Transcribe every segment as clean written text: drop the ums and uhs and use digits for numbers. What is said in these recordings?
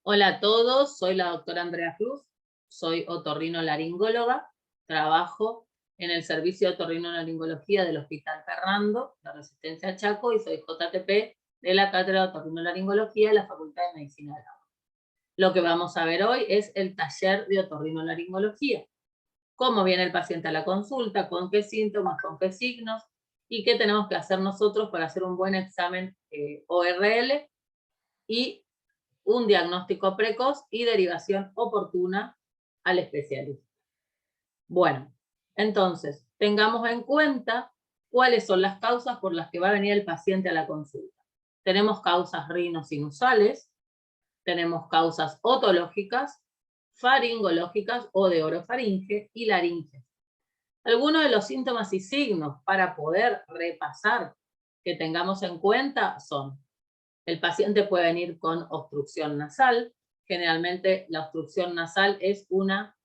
Hola a todos, soy la doctora Andrea Cruz, soy otorrinolaringóloga, trabajo en el servicio de otorrinolaringología del Hospital Ferrando, la Resistencia Chaco, y soy JTP de la Cátedra de Otorrinolaringología de la Facultad de Medicina de la UBA. Lo que vamos a ver hoy es el taller de otorrinolaringología. Cómo viene el paciente a la consulta, con qué síntomas, con qué signos, y qué tenemos que hacer nosotros para hacer un buen examen ORL y un diagnóstico precoz y derivación oportuna al especialista. Bueno, entonces, tengamos en cuenta cuáles son las causas por las que va a venir el paciente a la consulta. Tenemos causas rinosinusales, tenemos causas otológicas, faringológicas o de orofaringe y laringe. Algunos de los síntomas y signos para poder repasar que tengamos en cuenta son: el paciente puede venir con obstrucción nasal. Generalmente la obstrucción nasal es una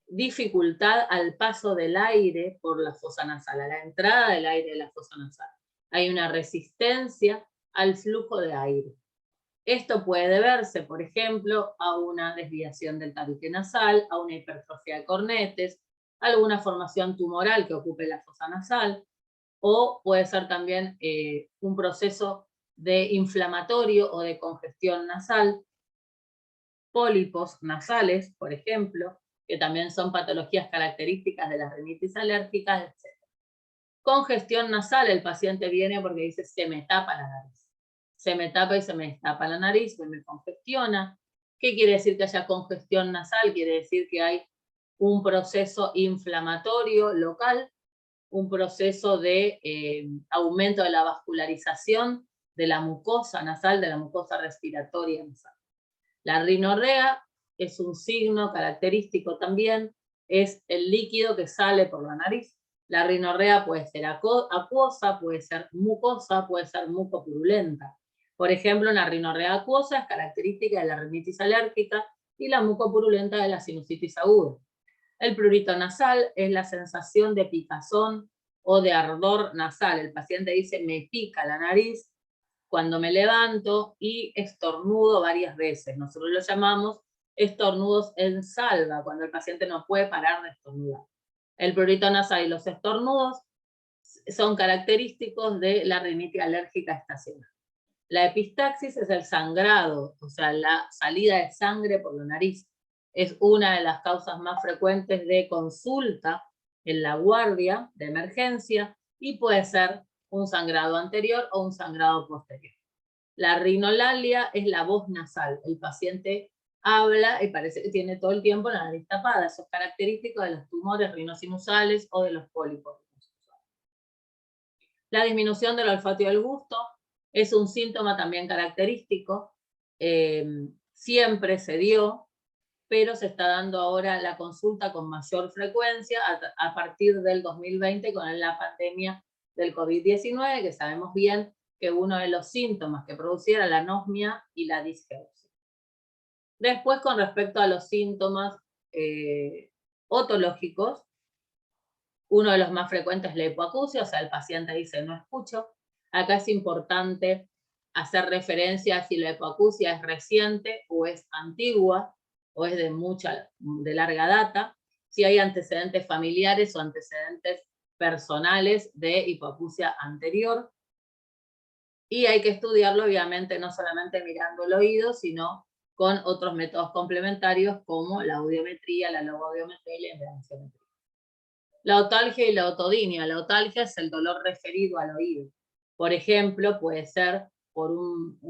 dificultad al paso del aire por la fosa nasal, a la entrada del aire de la fosa nasal. Hay una resistencia al flujo de aire. Esto puede deberse, por ejemplo, a una desviación del tabique nasal, a una hipertrofia de cornetes, a alguna formación tumoral que ocupe la fosa nasal, o puede ser también un proceso de inflamatorio o de congestión nasal, pólipos nasales, por ejemplo, que también son patologías características de las rinitis alérgicas, etc. Congestión nasal, el paciente viene porque dice: se me tapa la nariz. Se me tapa y se me destapa la nariz, me congestiona. ¿Qué quiere decir que haya congestión nasal? Quiere decir que hay un proceso inflamatorio local, un proceso de aumento de la vascularización de la mucosa nasal, de la mucosa respiratoria nasal. La rinorrea es un signo característico también, es el líquido que sale por la nariz. La rinorrea puede ser acuosa, puede ser mucosa, puede ser mucopurulenta. Por ejemplo, una rinorrea acuosa es característica de la rinitis alérgica y la mucopurulenta de la sinusitis aguda. El prurito nasal es la sensación de picazón o de ardor nasal. El paciente dice: me pica la nariz cuando me levanto y estornudo varias veces. Nosotros lo llamamos estornudos en salva, cuando el paciente no puede parar de estornudar. El prurito nasal y los estornudos son característicos de la rinitis alérgica estacional. La epistaxis es el sangrado, o sea, la salida de sangre por la nariz. Es una de las causas más frecuentes de consulta en la guardia de emergencia y puede ser un sangrado anterior o un sangrado posterior. La rinolalia es la voz nasal. El paciente habla y parece que tiene todo el tiempo la nariz tapada. Eso es característico de los tumores rinosinusales o de los pólipos rinosinusales. La disminución del olfato y el gusto es un síntoma también característico. Siempre se dio, pero se está dando ahora la consulta con mayor frecuencia a partir del 2020 con la pandemia del COVID-19, que sabemos bien que uno de los síntomas que producía era la anosmia y la disgeusia. Después, con respecto a los síntomas otológicos, uno de los más frecuentes es la hipoacusia, o sea, el paciente dice: no escucho. Acá es importante hacer referencia a si la hipoacusia es reciente o es antigua, o es de larga data, si hay antecedentes familiares o antecedentes personales de hipoacusia anterior. Y hay que estudiarlo, obviamente, no solamente mirando el oído, sino con otros métodos complementarios como la audiometría, la logoaudiometría y la impedanciometría. La otalgia y la otodinia. La otalgia es el dolor referido al oído. Por ejemplo, puede ser por un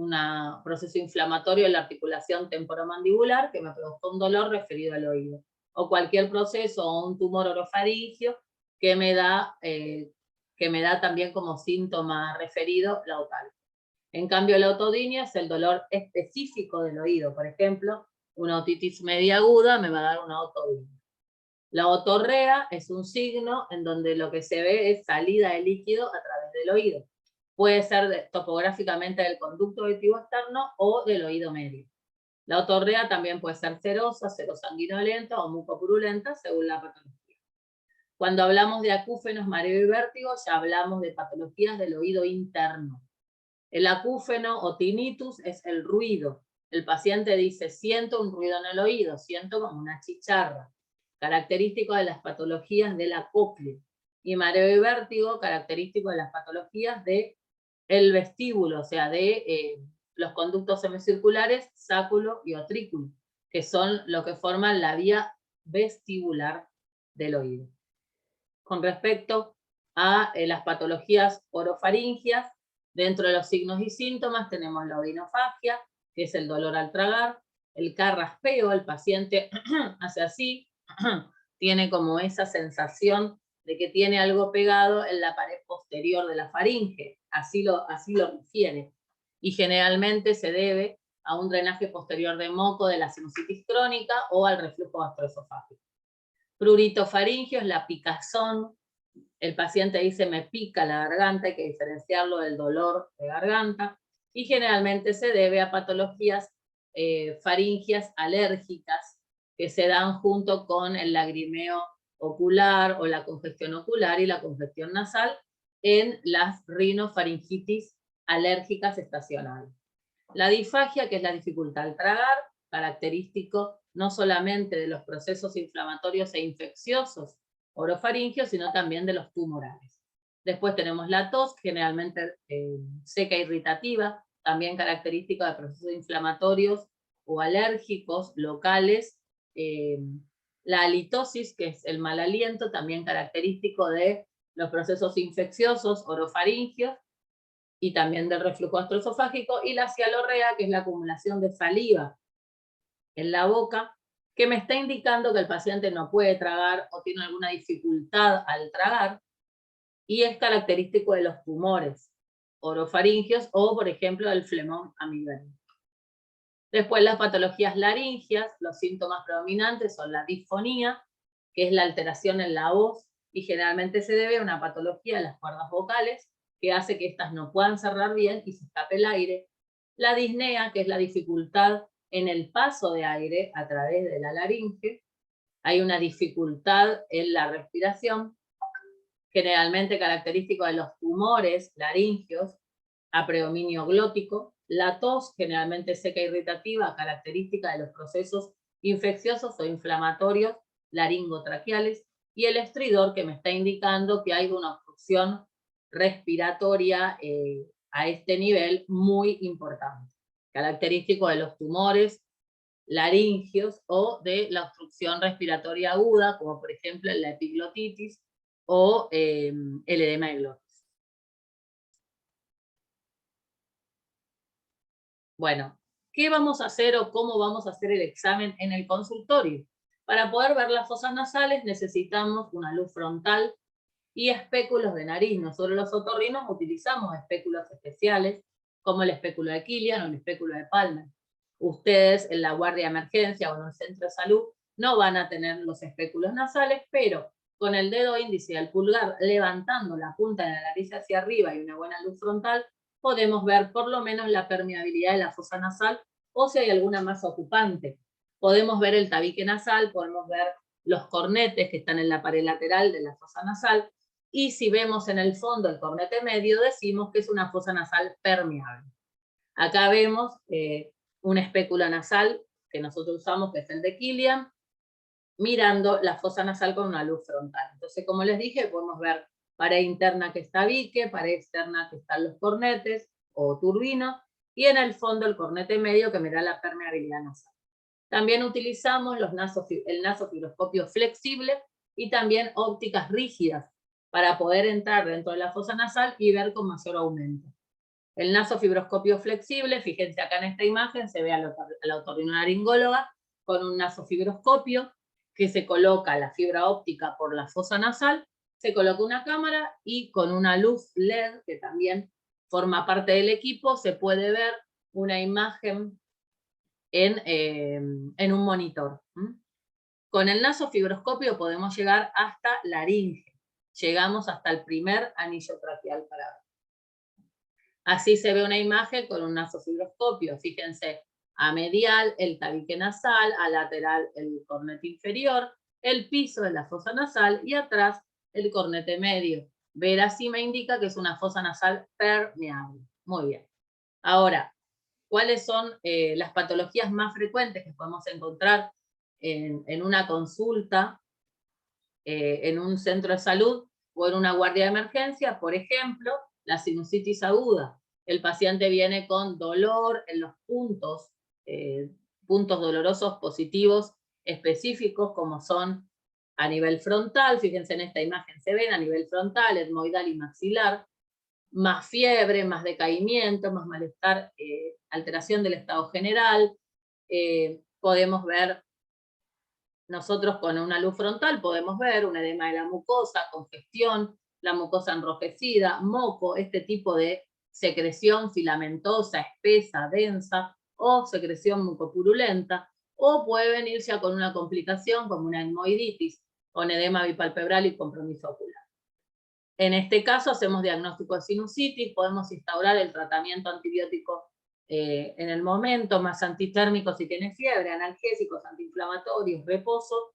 proceso inflamatorio en la articulación temporomandibular que me produzca un dolor referido al oído. O cualquier proceso o un tumor orofaringio que me da también como síntoma referido la otalgia. En cambio, la otodinia es el dolor específico del oído. Por ejemplo, una otitis media aguda me va a dar una otodinia. La otorrea es un signo en donde lo que se ve es salida de líquido a través del oído. Puede ser topográficamente del conducto auditivo externo o del oído medio. La otorrea también puede ser serosa, serosanguinolenta o mucopurulenta según la patología. Cuando hablamos de acúfenos, mareo y vértigo, ya hablamos de patologías del oído interno. El acúfeno o tinnitus es el ruido. El paciente dice, siento un ruido en el oído, siento como una chicharra, característico de las patologías de la cóclea. Y mareo y vértigo, característico de las patologías del vestíbulo, o sea, de los conductos semicirculares, sáculo y otrículo, que son lo que forman la vía vestibular del oído. Con respecto a las patologías orofaringias, dentro de los signos y síntomas tenemos la odinofagia, que es el dolor al tragar, el carraspeo, el paciente hace así, tiene como esa sensación de que tiene algo pegado en la pared posterior de la faringe, así lo refiere, y generalmente se debe a un drenaje posterior de moco de la sinusitis crónica o al reflujo gastroesofágico. Prurito faringio es la picazón. El paciente dice, me pica la garganta, hay que diferenciarlo del dolor de garganta, y generalmente se debe a patologías faringias alérgicas que se dan junto con el lagrimeo ocular o la congestión ocular y la congestión nasal en las rinofaringitis alérgicas estacionales. La disfagia, que es la dificultad al tragar, característico no solamente de los procesos inflamatorios e infecciosos orofaringios, sino también de los tumorales. Después tenemos la tos, generalmente seca e irritativa, también característica de procesos inflamatorios o alérgicos locales. La halitosis, que es el mal aliento, también característico de los procesos infecciosos orofaringios y también del reflujo gastroesofágico, y la cialorrea, que es la acumulación de saliva en la boca, que me está indicando que el paciente no puede tragar o tiene alguna dificultad al tragar, y es característico de los tumores orofaringios o, por ejemplo, del flemón amigárico. Después las patologías laringias, los síntomas predominantes son la disfonía, que es la alteración en la voz, y generalmente se debe a una patología de las cuerdas vocales, que hace que éstas no puedan cerrar bien y se escape el aire. La disnea, que es la dificultad en el paso de aire a través de la laringe. Hay una dificultad en la respiración, generalmente característico de los tumores laringios, a predominio glótico. La tos, generalmente seca e irritativa, característica de los procesos infecciosos o inflamatorios laringotraqueales. Y el estridor, que me está indicando que hay una obstrucción respiratoria a este nivel muy importante, característico de los tumores laringios o de la obstrucción respiratoria aguda, como por ejemplo la epiglotitis o el edema de glotis. Bueno, ¿qué vamos a hacer o cómo vamos a hacer el examen en el consultorio? Para poder ver las fosas nasales necesitamos una luz frontal y espéculos de nariz. Nosotros los otorrinos utilizamos espéculos especiales, como el espéculo de Killian o el espéculo de Palmer. Ustedes en la guardia de emergencia o en el centro de salud no van a tener los espéculos nasales, pero con el dedo índice y el pulgar levantando la punta de la nariz hacia arriba y una buena luz frontal, podemos ver por lo menos la permeabilidad de la fosa nasal o si hay alguna masa ocupante. Podemos ver el tabique nasal, podemos ver los cornetes que están en la pared lateral de la fosa nasal, y si vemos en el fondo el cornete medio, decimos que es una fosa nasal permeable. Acá vemos un espéculo nasal que nosotros usamos, que es el de Killian, mirando la fosa nasal con una luz frontal. Entonces, como les dije, podemos ver pared interna que está tabique, pared externa que están los cornetes o turbino, y en el fondo el cornete medio que me da la permeabilidad nasal. También utilizamos el nasofibroscopio flexible y también ópticas rígidas para poder entrar dentro de la fosa nasal y ver con mayor aumento. El nasofibroscopio flexible, fíjense acá en esta imagen, se ve a la otorrinolaringóloga con un nasofibroscopio que se coloca la fibra óptica por la fosa nasal, se coloca una cámara y con una luz LED, que también forma parte del equipo, se puede ver una imagen en un monitor. Con el nasofibroscopio podemos llegar hasta laringe. Llegamos hasta el primer anillo traqueal para ver. Así se ve una imagen con un nasofibroscopio. Fíjense, a medial el tabique nasal, a lateral el cornete inferior, el piso de la fosa nasal y atrás el cornete medio. Ver así me indica que es una fosa nasal permeable. Muy bien. Ahora, cuáles son las patologías más frecuentes que podemos encontrar en una consulta, en un centro de salud o en una guardia de emergencia. Por ejemplo, la sinusitis aguda. El paciente viene con dolor en los puntos dolorosos positivos específicos, como son a nivel frontal, fíjense en esta imagen, se ven a nivel frontal, etmoidal y maxilar, más fiebre, más decaimiento, más malestar, alteración del estado general. Podemos ver, nosotros con una luz frontal podemos ver un edema de la mucosa, congestión, la mucosa enrojecida, moco, este tipo de secreción filamentosa, espesa, densa, o secreción mucopurulenta, o puede venir ya con una complicación como una etmoiditis, con edema bipalpebral y compromiso ocular. En este caso hacemos diagnóstico de sinusitis, podemos instaurar el tratamiento antibiótico en el momento, más antitérmico si tiene fiebre, analgésicos, antiinflamatorios, reposo,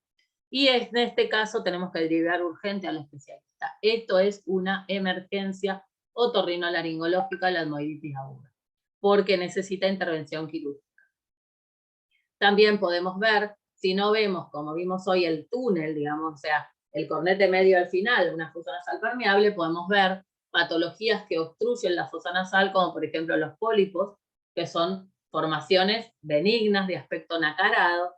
y en este caso tenemos que derivar urgente al especialista. Esto es una emergencia otorrinolaringológica, la etmoiditis aguda, porque necesita intervención quirúrgica. También podemos ver, si no vemos, como vimos hoy, el túnel, digamos, o sea, el cornete medio al final, una fosa nasal permeable, podemos ver patologías que obstruyen la fosa nasal, como por ejemplo los pólipos, que son formaciones benignas de aspecto nacarado,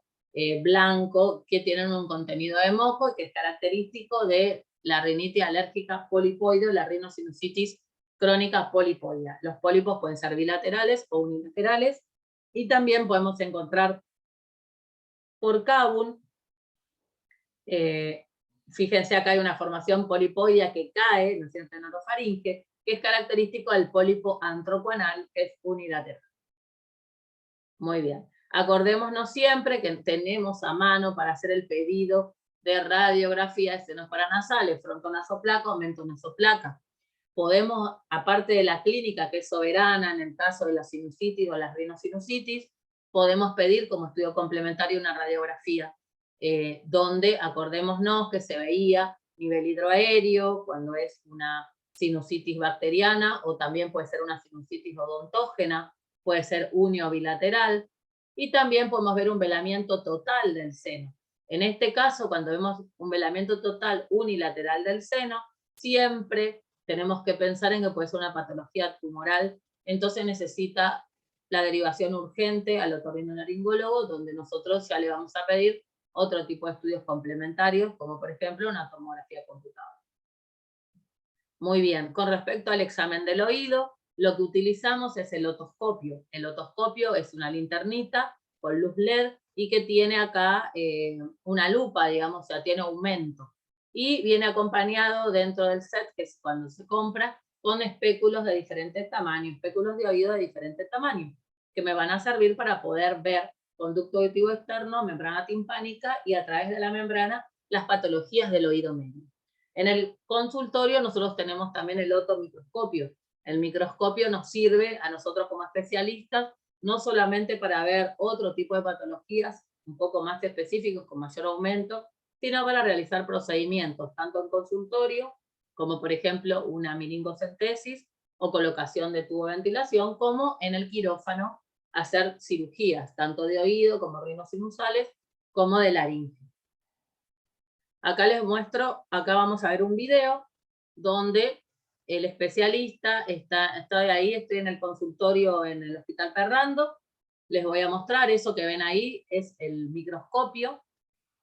blanco, que tienen un contenido de moco y que es característico de la rinitis alérgica polipoide o la rinosinusitis crónica polipoidea. Los pólipos pueden ser bilaterales o unilaterales, y también podemos encontrar por Kabul. Fíjense, acá hay una formación polipoidea que cae, ¿no es cierto?, en orofaringe, que es característico del pólipo antropoanal, que es unilateral. Muy bien. Acordémonos siempre que tenemos a mano para hacer el pedido de radiografía de senos paranasales, frontonasoplaca o mentonasoplaca. Podemos, aparte de la clínica, que es soberana en el caso de la sinusitis o la rinosinusitis, podemos pedir como estudio complementario una radiografía, donde acordémonos que se veía nivel hidroaéreo, cuando es una sinusitis bacteriana, o también puede ser una sinusitis odontógena, puede ser unio o bilateral, y también podemos ver un velamiento total del seno. En este caso, cuando vemos un velamiento total unilateral del seno, siempre tenemos que pensar en que puede ser una patología tumoral, entonces necesita la derivación urgente al otorrinolaringólogo, donde nosotros ya le vamos a pedir otro tipo de estudios complementarios, como por ejemplo una tomografía computada. Muy bien, con respecto al examen del oído, lo que utilizamos es el otoscopio. El otoscopio es una linternita con luz LED y que tiene acá una lupa, digamos, o sea, tiene aumento. Y viene acompañado dentro del set, que es cuando se compra, con espéculos de diferentes tamaños, espéculos de oído de diferentes tamaños, que me van a servir para poder ver conducto auditivo externo, membrana timpánica y a través de la membrana las patologías del oído medio. En el consultorio nosotros tenemos también el otomicroscopio. El microscopio nos sirve a nosotros como especialistas no solamente para ver otro tipo de patologías un poco más específicos con mayor aumento, sino para realizar procedimientos tanto en consultorio como por ejemplo una meningocentesis o colocación de tubo de ventilación, como en el quirófano hacer cirugías tanto de oído como rinosinusales como de laringe. Acá les muestro, acá vamos a ver un video donde el especialista estoy ahí, estoy en el consultorio en el Hospital Ferrando, les voy a mostrar eso que ven ahí, es el microscopio,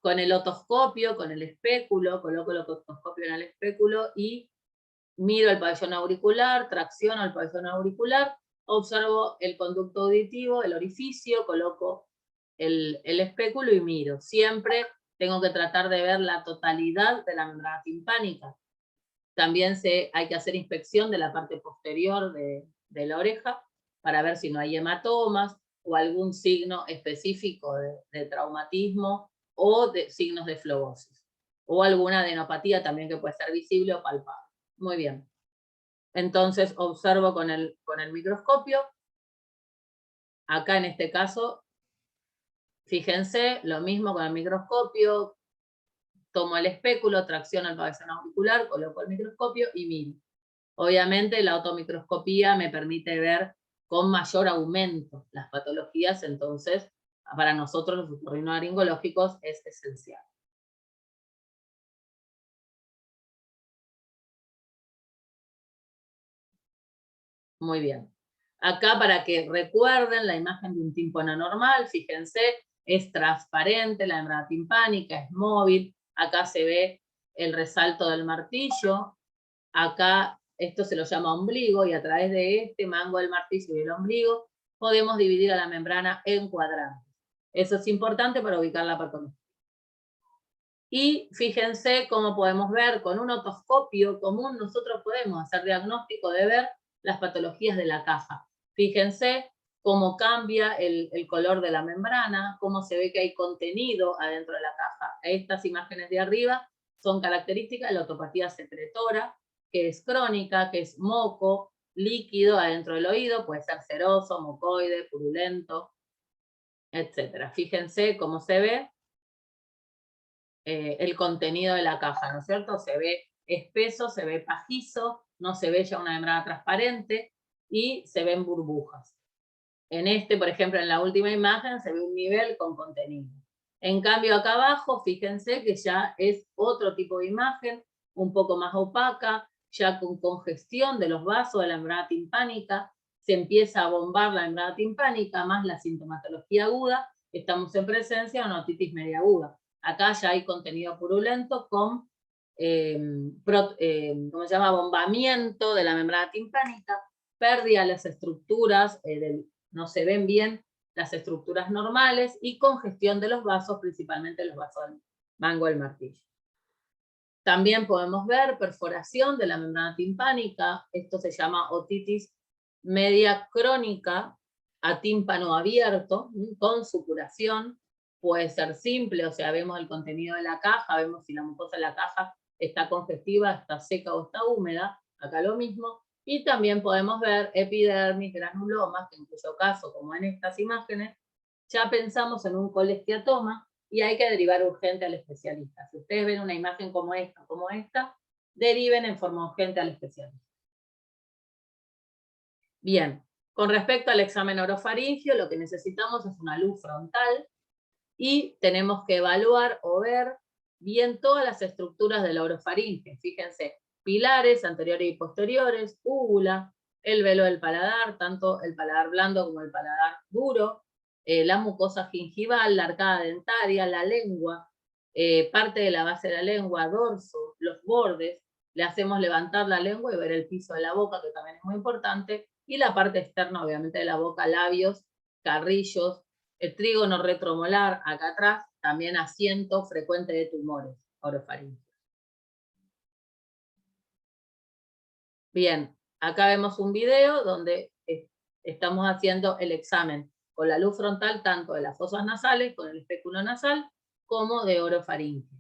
con el otoscopio, con el espéculo, coloco el otoscopio en el espéculo y miro el pabellón auricular, tracciono el pabellón auricular, observo el conducto auditivo, el orificio, coloco el espéculo y miro. Siempre tengo que tratar de ver la totalidad de la membrana timpánica. También hay que hacer inspección de la parte posterior de la oreja para ver si no hay hematomas o algún signo específico de traumatismo o de signos de flebosis. O alguna adenopatía también que puede ser visible o palpable. Muy bien. Entonces observo con el microscopio. Acá en este caso, fíjense, lo mismo con el microscopio, tomo el espéculo, tracciono el pabellón auricular, coloco el microscopio y miro. Obviamente la automicroscopía me permite ver con mayor aumento las patologías, entonces para nosotros los otorrinolaringológicos es esencial. Muy bien. Acá para que recuerden la imagen de un tímpano normal, fíjense, es transparente, la membrana timpánica es móvil, acá se ve el resalto del martillo, acá esto se lo llama ombligo y a través de este mango del martillo y el ombligo podemos dividir a la membrana en cuadrantes. Eso es importante para ubicar la patología. Y fíjense cómo podemos ver con un otoscopio común, nosotros podemos hacer diagnóstico de ver las patologías de la caja. Fíjense cómo cambia el color de la membrana, cómo se ve que hay contenido adentro de la caja. Estas imágenes de arriba son características de la otopatía secretora, que es crónica, que es moco, líquido adentro del oído, puede ser ceroso, mucoide, purulento, etc. Fíjense cómo se ve el contenido de la caja, ¿no es cierto? Se ve espeso, se ve pajizo, no se ve ya una membrana transparente y se ven burbujas. En este, por ejemplo, en la última imagen se ve un nivel con contenido. En cambio acá abajo, fíjense que ya es otro tipo de imagen, un poco más opaca, ya con congestión de los vasos de la membrana timpánica, se empieza a bombar la membrana timpánica, más la sintomatología aguda, estamos en presencia de una otitis media aguda. Acá ya hay contenido purulento con, ¿cómo se llama? Bombamiento de la membrana timpánica, pérdida de las estructuras, no se ven bien las estructuras normales y congestión de los vasos, principalmente los vasos del mango del martillo. También podemos ver perforación de la membrana timpánica, esto se llama otitis media crónica a tímpano abierto, con supuración, puede ser simple, o sea, vemos el contenido de la caja, vemos si la mucosa de la caja está congestiva, está seca o está húmeda, acá lo mismo, y también podemos ver epidermis, granulomas, que en cuyo caso, como en estas imágenes, ya pensamos en un colesteatoma y hay que derivar urgente al especialista. Si ustedes ven una imagen como esta, deriven en forma urgente al especialista. Bien, con respecto al examen orofaringio, lo que necesitamos es una luz frontal y tenemos que evaluar o ver bien todas las estructuras de la orofaringe. Fíjense, pilares anteriores y posteriores, úvula, el velo del paladar, tanto el paladar blando como el paladar duro, la mucosa gingival, la arcada dentaria, la lengua, parte de la base de la lengua, dorso, los bordes, le hacemos levantar la lengua y ver el piso de la boca, que también es muy importante, y la parte externa, obviamente, de la boca, labios, carrillos, el trígono retromolar, acá atrás, también asiento frecuente de tumores orofaringeos. Bien, acá vemos un video donde estamos haciendo el examen con la luz frontal tanto de las fosas nasales, con el espéculo nasal, como de orofaringe.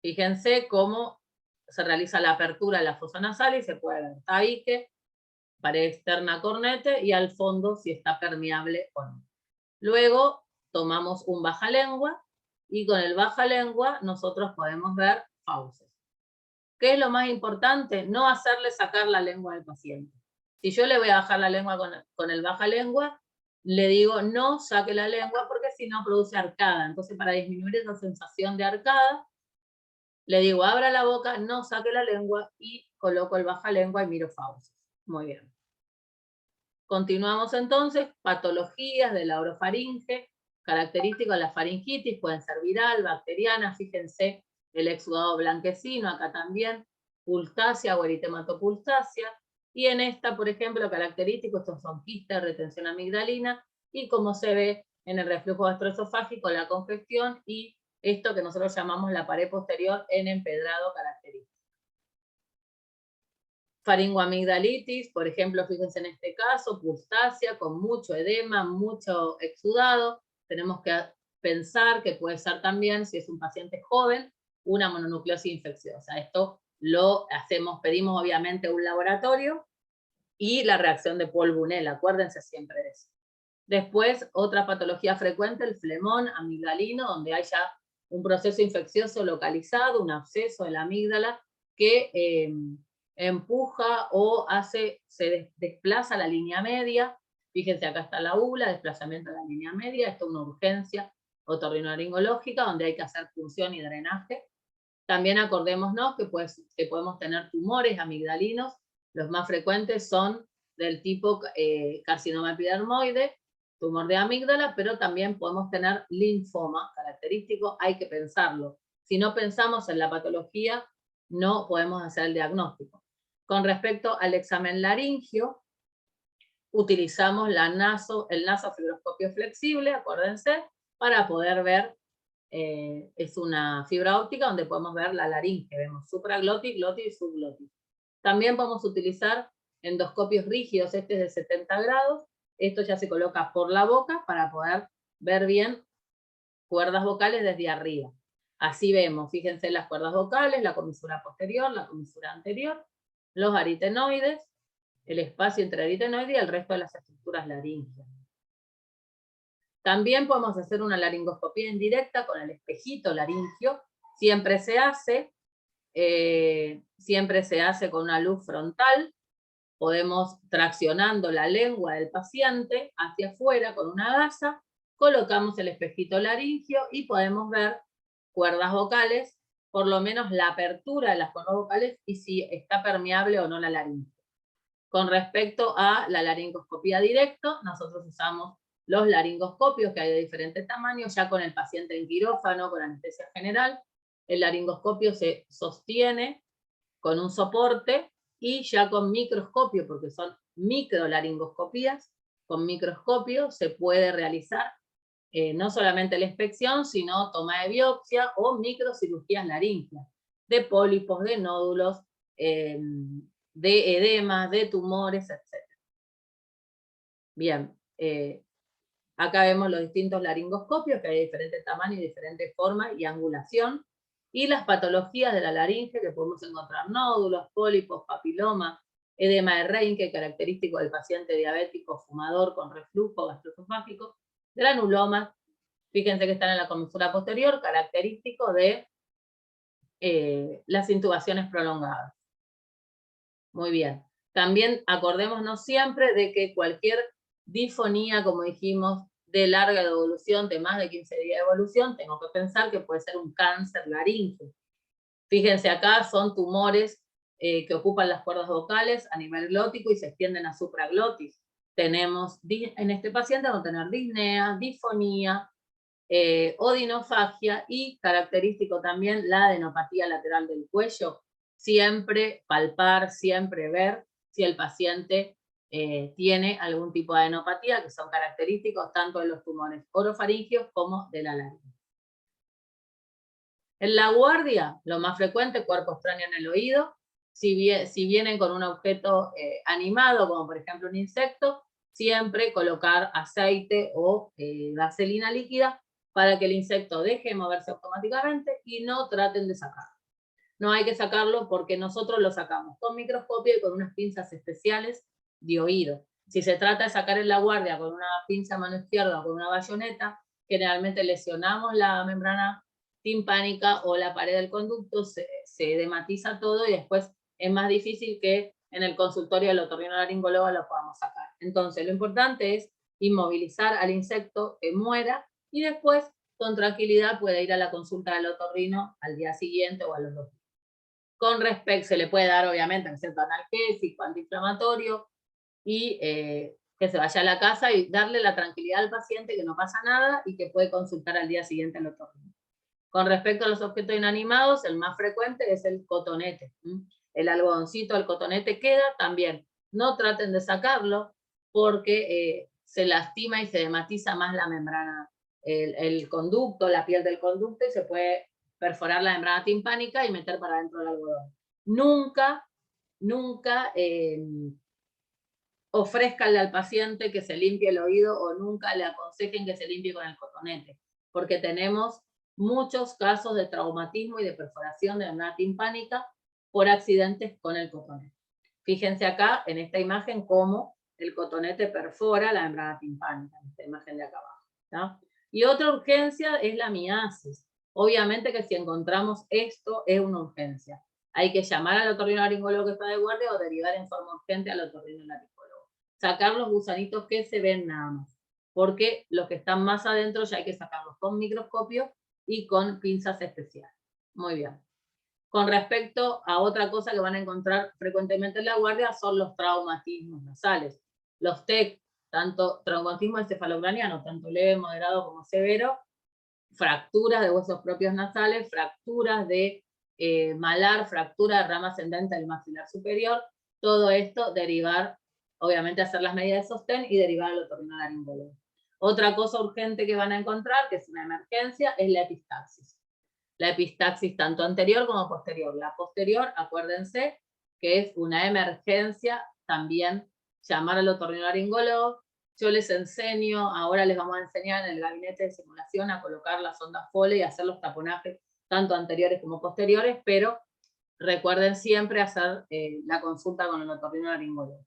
Fíjense cómo se realiza la apertura de la fosa nasal y se puede ver tabique, pared externa cornete y al fondo si está permeable o no. Luego tomamos un bajalengua y con el bajalengua nosotros podemos ver fauces. ¿Qué es lo más importante? No hacerle sacar la lengua al paciente. Si yo le voy a bajar la lengua con el bajalengua, le digo no saque la lengua porque si no produce arcada. Entonces para disminuir esa sensación de arcada, le digo abra la boca, no saque la lengua y coloco el bajalengua y miro fauces. Muy bien. Continuamos entonces, patologías de la orofaringe, características de la faringitis, pueden ser viral, bacteriana, fíjense el exudado blanquecino, acá también, pulsácea o eritematopulsácea, y en esta, por ejemplo, característicos, estos son quistes, retención amigdalina, y como se ve en el reflujo gastroesofágico, la congestión y esto que nosotros llamamos la pared posterior en empedrado característico. Faringoamigdalitis, por ejemplo, fíjense en este caso, pulsácea con mucho edema, mucho exudado. Tenemos que pensar que puede ser también, si es un paciente joven, una mononucleosis infecciosa. Esto lo hacemos, pedimos obviamente un laboratorio y la reacción de Paul Bunel, acuérdense siempre de eso. Después, otra patología frecuente, el flemón amigdalino, donde hay ya un proceso infeccioso localizado, un absceso de la amígdala que empuja o se desplaza la línea media. Fíjense, acá está la ULA, desplazamiento de la línea media. Esto es una urgencia otorrinolaringológica donde hay que hacer punción y drenaje. También acordémonos que podemos tener tumores amigdalinos. Los más frecuentes son del tipo carcinoma epidermoide, tumor de amígdala, pero también podemos tener linfoma característico, hay que pensarlo. Si no pensamos en la patología, no podemos hacer el diagnóstico. Con respecto al examen laringio, utilizamos el nasofibroscopio flexible, acuérdense, para poder ver, es una fibra óptica donde podemos ver la laringe, vemos supraglotis, glotis y subglotis. También podemos utilizar endoscopios rígidos, este es de 70 grados, esto ya se coloca por la boca para poder ver bien cuerdas vocales desde arriba. Así vemos, fíjense las cuerdas vocales, la comisura posterior, la comisura anterior, los aritenoides, el espacio entre aritenoide y el resto de las estructuras laringeas. También podemos hacer una laringoscopía indirecta con el espejito laringio. Siempre se hace con una luz frontal. Podemos, traccionando la lengua del paciente hacia afuera con una gasa, colocamos el espejito laringio y podemos ver cuerdas vocales, por lo menos la apertura de las cuerdas vocales y si está permeable o no la laringe. Con respecto a la laringoscopía directa, nosotros usamos los laringoscopios que hay de diferentes tamaños, ya con el paciente en quirófano, con anestesia general. El laringoscopio se sostiene con un soporte y ya con microscopio, porque son microlaringoscopías, con microscopio se puede realizar no solamente la inspección, sino toma de biopsia o microcirugías laringeas, de pólipos, de nódulos, de edemas, de tumores, etc. Bien, acá vemos los distintos laringoscopios, que hay diferentes tamaños, diferentes formas y angulación, y las patologías de la laringe, que podemos encontrar nódulos, pólipos, papiloma, edema de Reinke, característico del paciente diabético fumador con reflujo gastroesofágico, granulomas, fíjense que están en la comisura posterior, característico de las intubaciones prolongadas. Muy bien. También acordémonos siempre de que cualquier disfonía, como dijimos, de larga evolución, de más de 15 días de evolución, tengo que pensar que puede ser un cáncer laríngeo. Fíjense acá, son tumores que ocupan las cuerdas vocales a nivel glótico y se extienden a supraglotis. Tenemos, en este paciente vamos a tener disnea, disfonía, odinofagia y característico también la adenopatía lateral del cuello. Siempre palpar, siempre ver si el paciente tiene algún tipo de adenopatía, que son característicos tanto de los tumores orofaringios como de la laringe. En la guardia, lo más frecuente, cuerpo extraño en el oído. Si vienen con un objeto animado, como por ejemplo un insecto, siempre colocar aceite o vaselina líquida para que el insecto deje de moverse automáticamente y no traten de sacarlo. No hay que sacarlo porque nosotros lo sacamos con microscopio y con unas pinzas especiales de oído. Si se trata de sacar en la guardia con una pinza a mano izquierda o con una bayoneta, generalmente lesionamos la membrana timpánica o la pared del conducto, se edematiza todo y después es más difícil que en el consultorio del otorrinolaringólogo lo podamos sacar. Entonces lo importante es inmovilizar al insecto que muera y después con tranquilidad puede ir a la consulta del otorrino al día siguiente o a los 2 días. Con respecto, se le puede dar obviamente un cierto analgésico, antiinflamatorio y que se vaya a la casa y darle la tranquilidad al paciente que no pasa nada y que puede consultar al día siguiente al otorrino. Con respecto a los objetos inanimados, el más frecuente es el cotonete. El algodoncito, el cotonete queda también. No traten de sacarlo porque se lastima y se dematiza más la membrana, el conducto, la piel del conducto y se puede perforar la membrana timpánica y meter para dentro del algodón. Nunca ofrézcanle al paciente que se limpie el oído o nunca le aconsejen que se limpie con el cotonete, porque tenemos muchos casos de traumatismo y de perforación de membrana timpánica por accidentes con el cotonete. Fíjense acá en esta imagen cómo el cotonete perfora la membrana timpánica, en esta imagen de acá abajo, ¿no? Y otra urgencia es la miasis. Obviamente que si encontramos esto es una urgencia. hay que llamar al otorrinolaringólogo que está de guardia o derivar en forma urgente al otorrinolaringólogo. Sacar los gusanitos que se ven nada más, porque los que están más adentro ya hay que sacarlos con microscopio y con pinzas especiales. Muy bien. Con respecto a otra cosa que van a encontrar frecuentemente en la guardia son los traumatismos nasales. Los TEC, tanto traumatismo encefalocraniano, tanto leve, moderado como severo, fracturas de huesos propios nasales, fracturas de malar, fractura de rama ascendente del maxilar superior, todo esto derivar, obviamente hacer las medidas de sostén y derivar al otorrinolaringólogo. Otra cosa urgente que van a encontrar, que es una emergencia, es la epistaxis. La epistaxis tanto anterior como posterior. La posterior, acuérdense, que es una emergencia, también llamar al otorrinolaringólogo. Yo les enseño, ahora les vamos a enseñar en el gabinete de simulación a colocar la sonda Foley y hacer los taponajes tanto anteriores como posteriores, pero recuerden siempre hacer la consulta con el otorrinolaringólogo.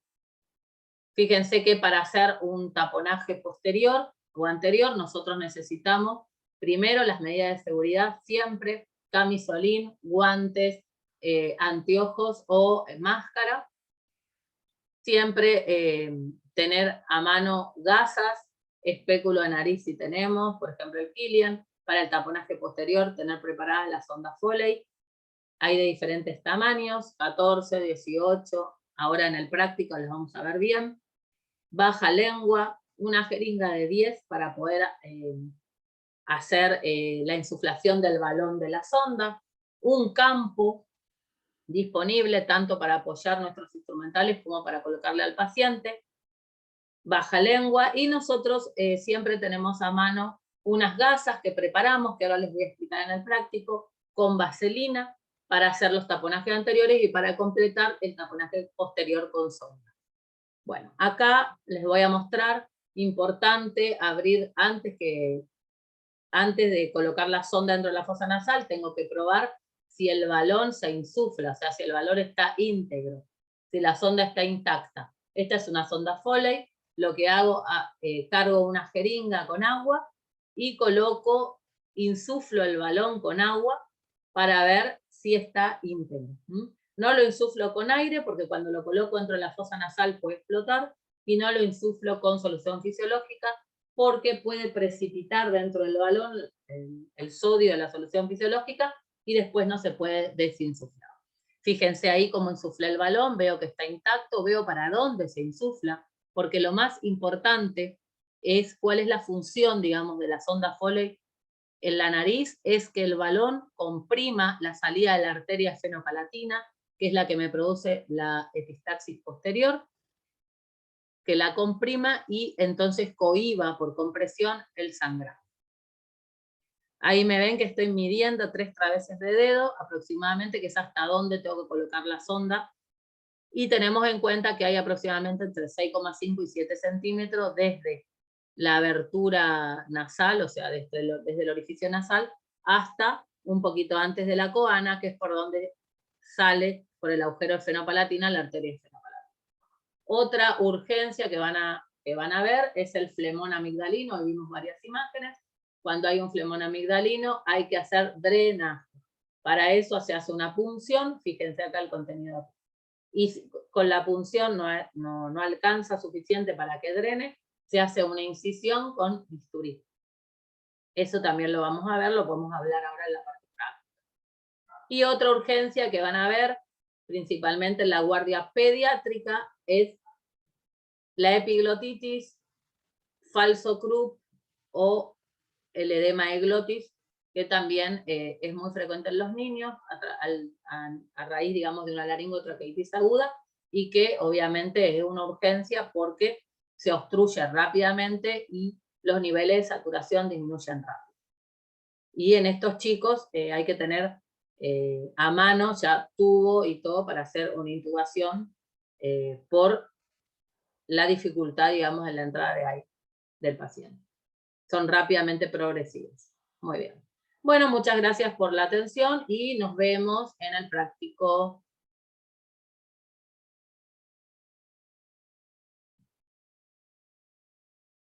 Fíjense que para hacer un taponaje posterior o anterior, nosotros necesitamos primero las medidas de seguridad, siempre camisolín, guantes, anteojos o máscara. Siempre tener a mano gasas, espéculo de nariz si tenemos, por ejemplo el Killian. Para el taponaje posterior, tener preparada la sonda Foley. Hay de diferentes tamaños, 14, 18, ahora en el práctico les vamos a ver bien. Baja lengua, una jeringa de 10 para poder hacer la insuflación del balón de la sonda, un campo disponible tanto para apoyar nuestros instrumentales como para colocarle al paciente, baja lengua, y nosotros siempre tenemos a mano unas gasas que preparamos, que ahora les voy a explicar en el práctico, con vaselina para hacer los taponajes anteriores y para completar el taponaje posterior con sonda. Bueno, acá les voy a mostrar, importante abrir antes de colocar la sonda dentro de la fosa nasal, tengo que probar si el balón se insufla, o sea, si el balón está íntegro, si la sonda está intacta. Esta es una sonda Foley, lo que hago, cargo una jeringa con agua y coloco, insuflo el balón con agua para ver si está íntegro. No lo insuflo con aire porque cuando lo coloco dentro de la fosa nasal puede explotar, y no lo insuflo con solución fisiológica porque puede precipitar dentro del balón el sodio de la solución fisiológica y después no se puede desinsuflar. Fíjense ahí cómo insuflé el balón, veo que está intacto, veo para dónde se insufla, porque lo más importante es cuál es la función, digamos, de la sonda Foley en la nariz, es que el balón comprima la salida de la arteria esfenopalatina, que es la que me produce la epistaxis posterior, que la comprima y entonces cohiba por compresión el sangrado. Ahí me ven que estoy midiendo 3 traveses de dedo aproximadamente, que es hasta dónde tengo que colocar la sonda, y tenemos en cuenta que hay aproximadamente entre 6,5 y 7 centímetros desde la abertura nasal, o sea, desde el orificio nasal, hasta un poquito antes de la coana, que es por donde sale por el agujero esfenopalatina la arteria esfenopalatina. Otra urgencia que van a ver es el flemón amigdalino. Hoy vimos varias imágenes. Cuando hay un flemón amigdalino hay que hacer drenaje. Para eso se hace una punción, fíjense acá el contenido. Y con la punción no alcanza suficiente para que drene, se hace una incisión con bisturí. Eso también lo vamos a ver, lo podemos hablar ahora en la parte práctica. Y otra urgencia que van a ver, principalmente en la guardia pediátrica, es la epiglotitis, falso Krupp o el edema de glotis, que también es muy frecuente en los niños a raíz, digamos, de una laringotraqueitis aguda, y que obviamente es una urgencia porque se obstruye rápidamente y los niveles de saturación disminuyen rápido. Y en estos chicos hay que tener a mano ya tubo y todo para hacer una intubación por la dificultad, digamos, en la entrada de aire del paciente. Son rápidamente progresivos. Muy bien. Bueno, muchas gracias por la atención y nos vemos en el práctico.